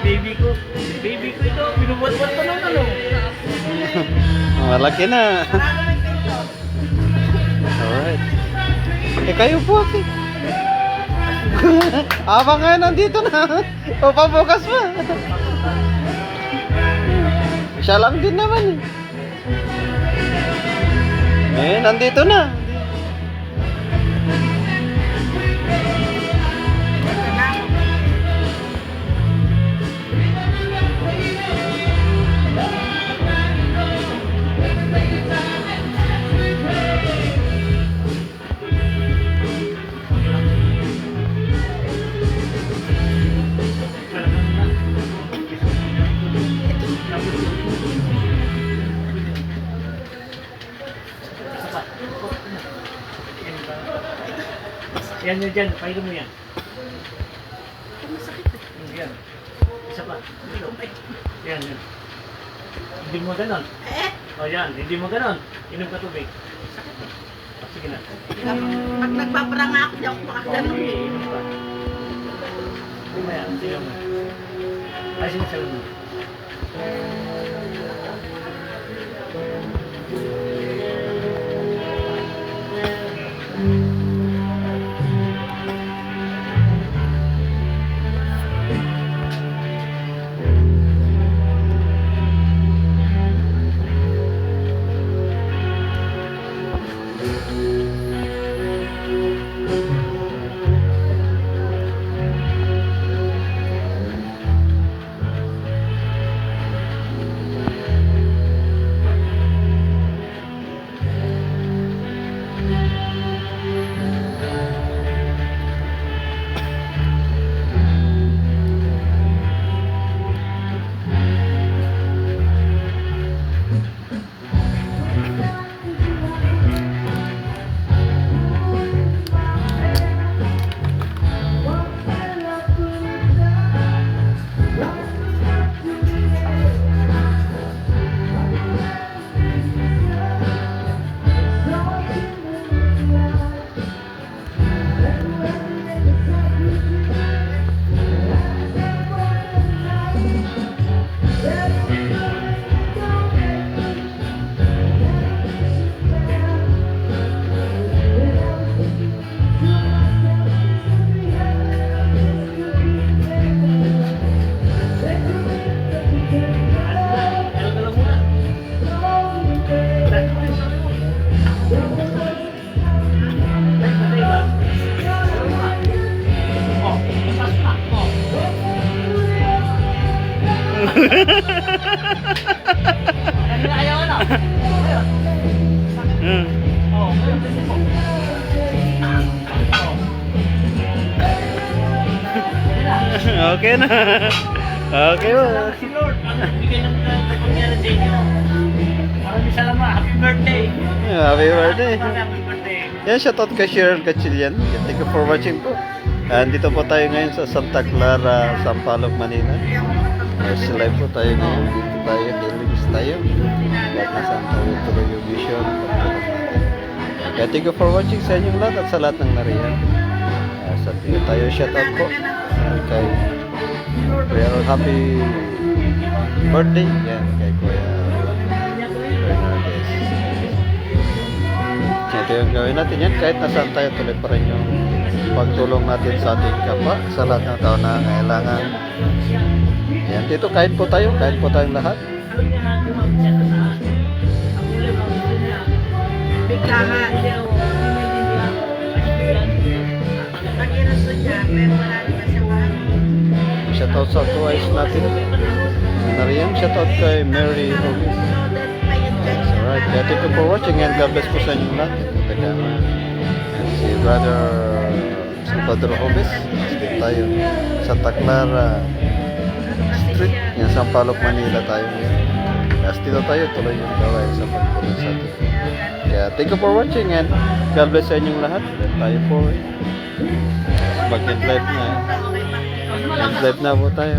Baby ko. Baby ko ito. Binubuhat-buhat ko ng ano. Malaki na. Alright. Eh kayo po kasi. Abang nga nandito na. O pabukas pa. Siya lang din naman eh. Eh, nandito na. Yan yun dyan, painom mo yan. Masakit eh. Yan. Isa pa. Yan, yan. Hindi mo ganon. O yan, hindi mo ganon. Inom ka tubig. Sige na. Pag nagpaparanga ako, di ako makaganon. Okay, inom ka. Mamaya, sigaw mo. Ay, sinasabi mo. Ayaw na. Oh, Okay na. Okay ba? si Lord, ang bigay ng kapangyarihan sa inyo. Maraming salamat. Happy birthday. Happy birthday. Happy birthday. Yan, shoutout kay Cheryl Cachilian. Thank you for watching po. Dito po tayo ngayon sa Santa Clara, Sampaloc, Manila. Yes, live po tayo ngayon. Dito tayo, Helix tayo. Lahat na saan tayo tuloy yung vision. Kaya thank you for watching sa inyong lahat at sa lahat ng nariyan. Sa dito tayo, shoutout po. Kay Kuya happy birthday. Yan, kay Kuya Bernardes. Ito yung gawin natin yan. Kahit nasaan tayo, tuloy pa rin yung pagtulong natin sa ating kapwa, sa lahat ng tao na kailangan. Yan, dito kahit po tayong lahat. Biglahan. Pag-iraso niya, pero marami pa siya mahal. Shoutout sa twice natin. Nariyan, shoutout kay Mary Hughes. Alright, kaya thank you for watching and God bless po sa inyong lahat. And si Brother Hughes. Dito tayo. Santa Clara Street. Yan, Sampaloc, Manila tayo. Tapos dito tayo, tuloy yung gawain sa pagpulong sa atin. Kaya thank you for watching and God bless sa inyong lahat. Tayo po. Mag-live na. Mag-live na po tayo.